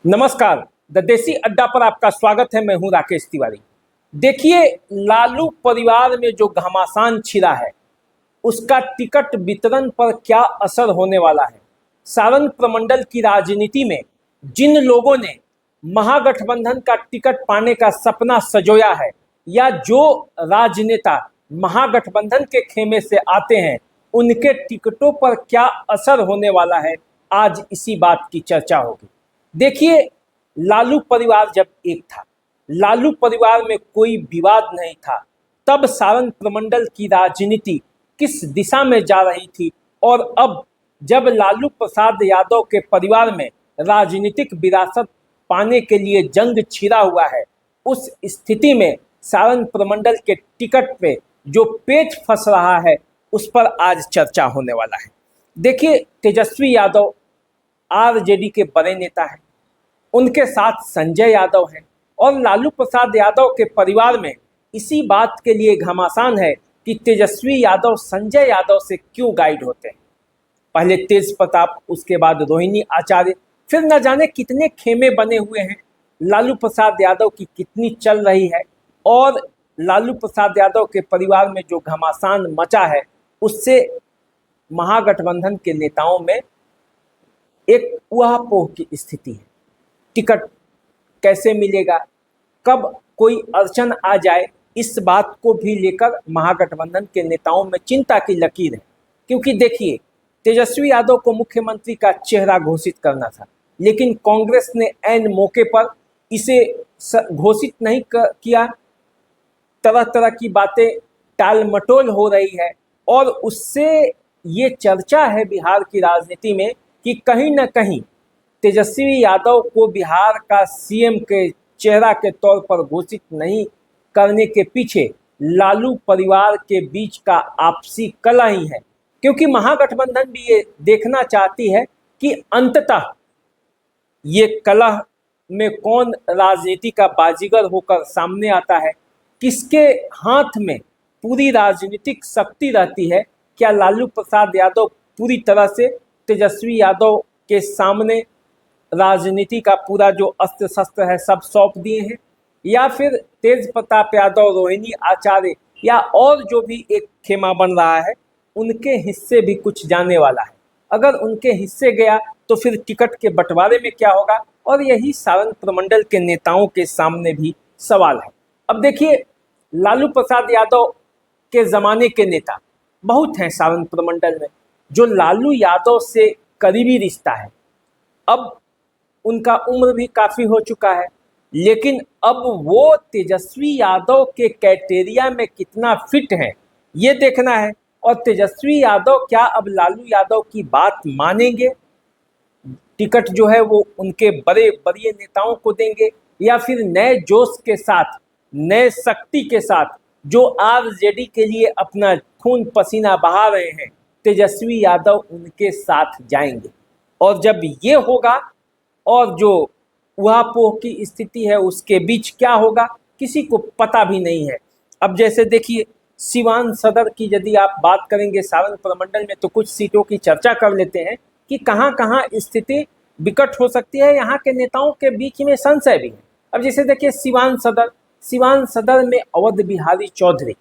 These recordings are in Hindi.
नमस्कार। द देसी अड्डा पर आपका स्वागत है। मैं हूं राकेश तिवारी। देखिए, लालू परिवार में जो घमासान छिड़ा है उसका टिकट वितरण पर क्या असर होने वाला है। सारण प्रमंडल की राजनीति में जिन लोगों ने महागठबंधन का टिकट पाने का सपना सजोया है या जो राजनेता महागठबंधन के खेमे से आते हैं, उनके टिकटों पर क्या असर होने वाला है, आज इसी बात की चर्चा होगी। देखिए, लालू परिवार जब एक था, लालू परिवार में कोई विवाद नहीं था, तब सारण प्रमंडल की राजनीति किस दिशा में जा रही थी, और अब जब लालू प्रसाद यादव के परिवार में राजनीतिक विरासत पाने के लिए जंग छिड़ा हुआ है, उस स्थिति में सारण प्रमंडल के टिकट पे जो पेच फंस रहा है उस पर आज चर्चा होने वाला है। देखिए, तेजस्वी यादव आरजेडी के बड़े नेता हैं, उनके साथ संजय यादव हैं, और लालू प्रसाद यादव के परिवार में इसी बात के लिए घमासान है कि तेजस्वी यादव संजय यादव से क्यों गाइड होते हैं। पहले तेज प्रताप, उसके बाद रोहिणी आचार्य, फिर न जाने कितने खेमे बने हुए हैं। लालू प्रसाद यादव की कितनी चल रही है, और लालू प्रसाद यादव के परिवार में जो घमासान मचा है उससे महागठबंधन के नेताओं में एक ऊहापोह की स्थिति है। टिकट कैसे मिलेगा, कब कोई अड़चन आ जाए, इस बात को भी लेकर महागठबंधन के नेताओं में चिंता की लकीर है। क्योंकि देखिए, तेजस्वी यादव को मुख्यमंत्री का चेहरा घोषित करना था, लेकिन कांग्रेस ने ऐन मौके पर इसे घोषित नहीं किया। तरह तरह की बातें टाल मटोल हो रही है, और उससे ये चर्चा है बिहार की राजनीति में कि कहीं न कहीं तेजस्वी यादव को बिहार का सीएम के चेहरा के तौर पर घोषित नहीं करने के पीछे लालू परिवार के बीच का आपसी कलह ही है। क्योंकि महागठबंधन भी ये देखना चाहती है कि अंततः ये कलह में कौन राजनीति का बाजीगर होकर सामने आता है, किसके हाथ में पूरी राजनीतिक शक्ति रहती है। क्या लालू प्रसाद यादव पूरी तरह से तेजस्वी यादव के सामने राजनीति का पूरा जो अस्त्र शस्त्र है सब सौंप दिए हैं, या फिर तेज प्रताप यादव, रोहिणी आचार्य या और जो भी एक खेमा बन रहा है उनके हिस्से भी कुछ जाने वाला है। अगर उनके हिस्से गया तो फिर टिकट के बंटवारे में क्या होगा, और यही सारण प्रमंडल के नेताओं के सामने भी सवाल है। अब देखिए, लालू प्रसाद यादव के ज़माने के नेता बहुत हैं सारण प्रमंडल में, जो लालू यादव से करीबी रिश्ता है। अब उनका उम्र भी काफ़ी हो चुका है, लेकिन अब वो तेजस्वी यादव के क्राइटेरिया में कितना फिट हैं ये देखना है। और तेजस्वी यादव क्या अब लालू यादव की बात मानेंगे, टिकट जो है वो उनके बड़े बड़े नेताओं को देंगे, या फिर नए जोश के साथ, नए शक्ति के साथ जो आरजेडी के लिए अपना खून पसीना बहा रहे हैं, तेजस्वी यादव उनके साथ जाएंगे। और जब ये होगा, और जो ऊहापोह की स्थिति है उसके बीच क्या होगा किसी को पता भी नहीं है। अब जैसे देखिए, सिवान सदर की यदि आप बात करेंगे सारण प्रमंडल में, तो कुछ सीटों की चर्चा कर लेते हैं कि कहाँ कहाँ स्थिति विकट हो सकती है। यहाँ के नेताओं के बीच में संशय भी है। अब जैसे देखिए, सिवान सदर में अवध बिहारी चौधरी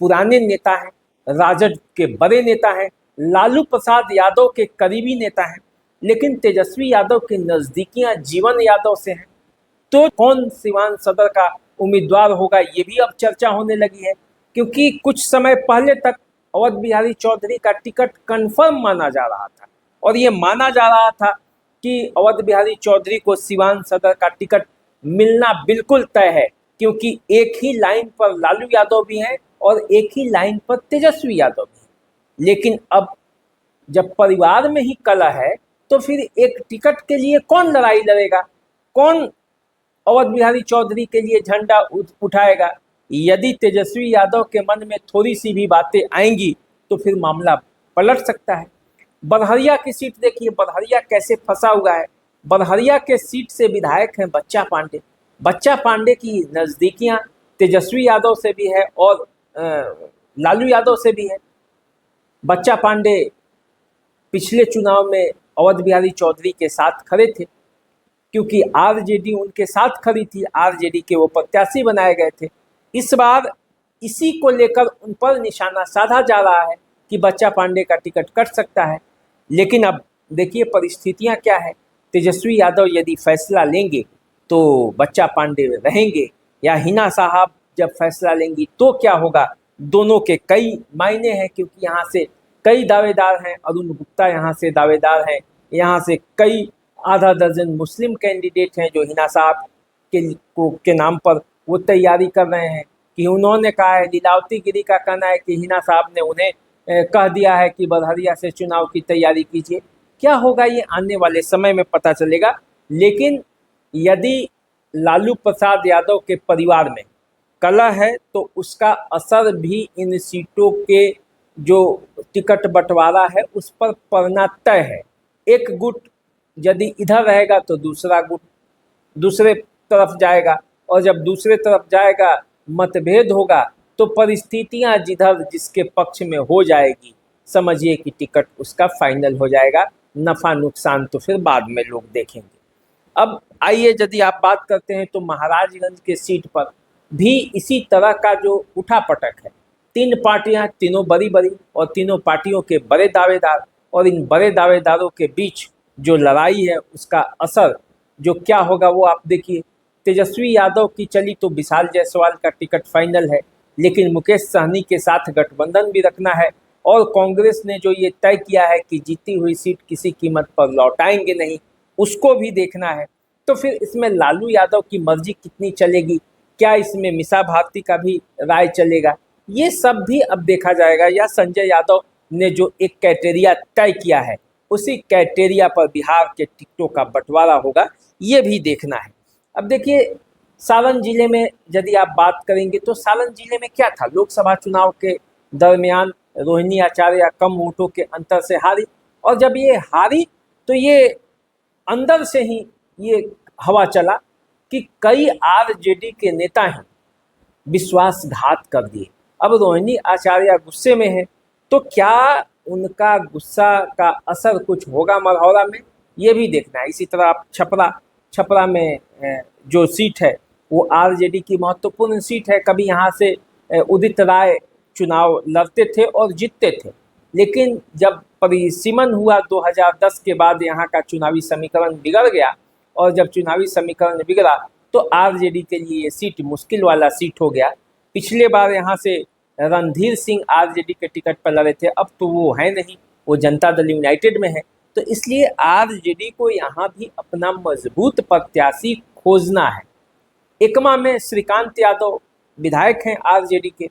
पुराने नेता हैं, राजद के बड़े नेता हैं, लालू प्रसाद यादव के करीबी नेता हैं, लेकिन तेजस्वी यादव की नज़दीकियां जीवन यादव से हैं। तो कौन सिवान सदर का उम्मीदवार होगा ये भी अब चर्चा होने लगी है। क्योंकि कुछ समय पहले तक अवध बिहारी चौधरी का टिकट कंफर्म माना जा रहा था, और ये माना जा रहा था कि अवध बिहारी चौधरी को सिवान सदर का टिकट मिलना बिल्कुल तय है, क्योंकि एक ही लाइन पर लालू यादव भी हैं और एक ही लाइन पर तेजस्वी यादव भी हैं। लेकिन अब जब परिवार में ही कलह है, तो फिर एक टिकट के लिए कौन लड़ाई लड़ेगा, कौन अवध बिहारी चौधरी के लिए झंडा उठाएगा। यदि तेजस्वी यादव के मन में थोड़ी सी भी बातें आएंगी तो फिर मामला पलट सकता है। बरहरिया की सीट देखिए, बरहरिया कैसे फंसा हुआ है। बरहरिया के सीट से विधायक हैं बच्चा पांडे। बच्चा पांडे की नज़दीकियां तेजस्वी यादव से भी है और लालू यादव से भी है। बच्चा पांडे पिछले चुनाव में अवध बिहारी चौधरी के साथ खड़े थे, क्योंकि आरजेडी उनके साथ खड़ी थी, आरजेडी के वो प्रत्याशी बनाए गए थे। इस बार इसी को लेकर उन पर निशाना साधा जा रहा है कि बच्चा पांडे का टिकट कट सकता है। लेकिन अब देखिए परिस्थितियां क्या है। तेजस्वी यादव यदि फैसला लेंगे तो बच्चा पांडे रहेंगे, या हिना साहब जब फैसला लेंगी तो क्या होगा। दोनों के कई मायने हैं, क्योंकि यहाँ से कई दावेदार हैं। अरुण गुप्ता यहाँ से दावेदार हैं, यहाँ से कई आधा दर्जन मुस्लिम कैंडिडेट हैं जो हिना साहब के नाम पर वो तैयारी कर रहे हैं। कि उन्होंने कहा है, लीलावती गिरी का कहना है कि हिना साहब ने उन्हें कह दिया है कि बड़हरिया से चुनाव की तैयारी कीजिए। क्या होगा ये आने वाले समय में पता चलेगा। लेकिन यदि लालू प्रसाद यादव के परिवार में कलह है तो उसका असर भी इन सीटों के जो टिकट बंटवारा है उस पर पड़ना तय है। एक गुट यदि इधर रहेगा तो दूसरा गुट दूसरे तरफ जाएगा, और जब दूसरे तरफ जाएगा मतभेद होगा तो परिस्थितियां जिधर जिसके पक्ष में हो जाएगी, समझिए कि टिकट उसका फाइनल हो जाएगा। नफा नुकसान तो फिर बाद में लोग देखेंगे। अब आइए यदि आप बात करते हैं तो महाराजगंज के सीट पर भी इसी तरह का जो उठापटक है। तीन पार्टियां, तीनों बड़ी बड़ी, और तीनों पार्टियों के बड़े दावेदार, और इन बड़े दावेदारों के बीच जो लड़ाई है उसका असर जो क्या होगा वो आप देखिए। तेजस्वी यादव की चली तो विशाल जायसवाल का टिकट फाइनल है, लेकिन मुकेश सहनी के साथ गठबंधन भी रखना है, और कांग्रेस ने जो ये तय किया है कि जीती हुई सीट किसी कीमत पर लौटाएंगे नहीं, उसको भी देखना है। तो फिर इसमें लालू यादव की मर्जी कितनी चलेगी, क्या इसमें मीसा भारती का भी राय चलेगा, ये सब भी अब देखा जाएगा। या संजय यादव ने जो एक क्राइटेरिया तय किया है उसी क्राइटेरिया पर बिहार के टिकटों का बंटवारा होगा, ये भी देखना है। अब देखिए सालन जिले में यदि आप बात करेंगे तो सालन जिले में क्या था। लोकसभा चुनाव के दरमियान रोहिणी आचार्य कम वोटों के अंतर से हारी, और जब ये हारी तो ये अंदर से ही ये हवा चला कि कई आरजेडी के नेता हैं विश्वासघात कर दिए। अब रोहिणी आचार्य गुस्से में है, तो क्या उनका गुस्सा का असर कुछ होगा मरहौरा में, ये भी देखना है। इसी तरह आप छपरा में जो सीट है वो आरजेडी की महत्वपूर्ण सीट है। कभी यहाँ से उदित राय चुनाव लड़ते थे और जीतते थे, लेकिन जब परिसीमन हुआ 2010 के बाद यहाँ का चुनावी समीकरण बिगड़ गया, और जब चुनावी समीकरण बिगड़ा तो आरजेडी के लिए ये सीट मुश्किल वाला सीट हो गया। पिछले बार यहाँ से रणधीर सिंह आरजेडी के टिकट पर लड़े थे, अब तो वो है नहीं, वो जनता दल यूनाइटेड में है। तो इसलिए आरजेडी को यहाँ भी अपना मजबूत प्रत्याशी खोजना है। एकमा में श्रीकांत यादव विधायक हैं आरजेडी के,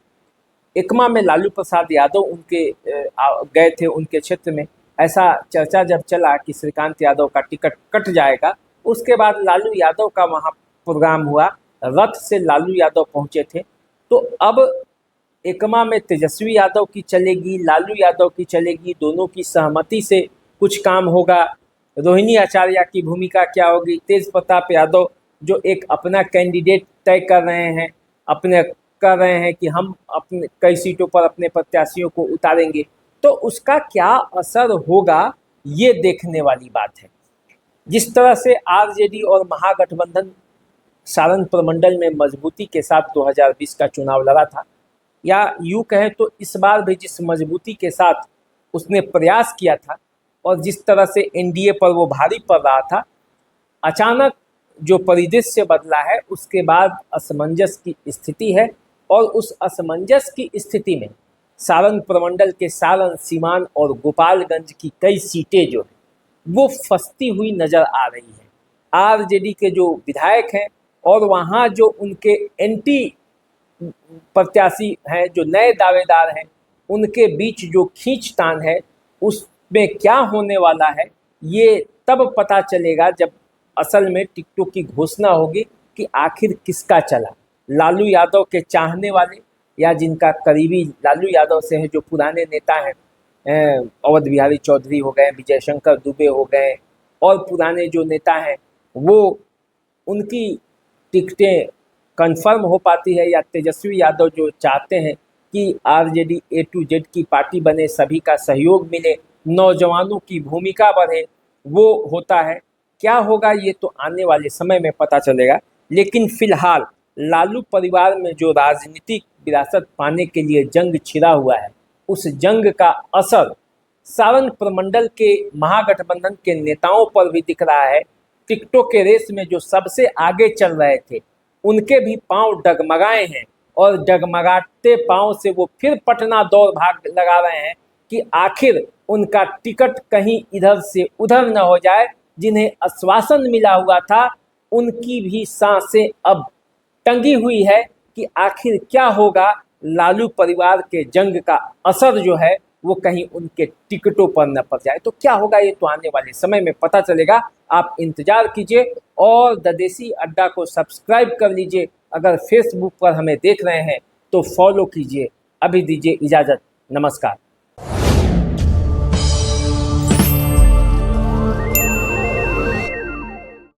एकमा में लालू प्रसाद यादव उनके गए थे उनके क्षेत्र में। ऐसा चर्चा जब चला कि श्रीकांत यादव का टिकट कट जाएगा, उसके बाद लालू यादव का वहाँ प्रोग्राम हुआ, रथ से लालू यादव पहुँचे थे। तो अब एकमा में तेजस्वी यादव की चलेगी, लालू यादव की चलेगी, दोनों की सहमति से कुछ काम होगा। रोहिणी आचार्य की भूमिका क्या होगी, तेज प्रताप यादव जो एक अपना कैंडिडेट तय कर रहे हैं कि हम अपने कई सीटों पर अपने प्रत्याशियों को उतारेंगे, तो उसका क्या असर होगा ये देखने वाली बात है। जिस तरह से आरजेडी और महागठबंधन सारण प्रमंडल में मजबूती के साथ 2020 का चुनाव लड़ा था, या यूँ कहें तो इस बार भी जिस मजबूती के साथ उसने प्रयास किया था और जिस तरह से एनडीए पर वो भारी पड़ रहा था, अचानक जो परिदृश्य बदला है उसके बाद असमंजस की स्थिति है। और उस असमंजस की स्थिति में सारण प्रमंडल के सारण, सीवान और गोपालगंज की कई सीटें जो हैं वो फंसती हुई नज़र आ रही हैं। आरजेडी के जो विधायक हैं और वहाँ जो उनके एंटी प्रत्याशी हैं, जो नए दावेदार हैं, उनके बीच जो खींचतान है उसमें क्या होने वाला है ये तब पता चलेगा जब असल में टिकटों की घोषणा होगी कि आखिर किसका चला। लालू यादव के चाहने वाले या जिनका करीबी लालू यादव से है, जो पुराने नेता हैं, अवध बिहारी चौधरी हो गए, विजय शंकर दुबे हो गए, और पुराने जो नेता हैं वो उनकी टिकटें कंफर्म हो पाती है, या तेजस्वी यादव जो चाहते हैं कि आरजेडी A to Z की पार्टी बने, सभी का सहयोग मिले, नौजवानों की भूमिका बढ़े, वो होता है। क्या होगा ये तो आने वाले समय में पता चलेगा। लेकिन फिलहाल लालू परिवार में जो राजनीतिक विरासत पाने के लिए जंग छिड़ा हुआ है, उस जंग का असर सारण प्रमंडल के महागठबंधन के नेताओं पर भी दिख रहा है। टिकटों के रेस में जो सबसे आगे चल रहे थे, उनके भी पांव डगमगाए हैं और डगमगाते पांव से वो फिर पटना दौड़ भाग लगा रहे हैं कि आखिर उनका टिकट कहीं इधर से उधर न हो जाए। जिन्हें आश्वासन मिला हुआ था, उनकी भी सांसें अब टंगी हुई है कि आखिर क्या होगा। लालू परिवार के जंग का असर जो है वो कहीं उनके टिकटों पर न पड़ जाए। तो क्या होगा ये तो आने वाले समय में पता चलेगा। आप इंतजार कीजिए और द देसी अड्डा को सब्सक्राइब कर लीजिए। अगर फेसबुक पर हमें देख रहे हैं तो फॉलो कीजिए। अभी दीजिए इजाज़त, नमस्कार।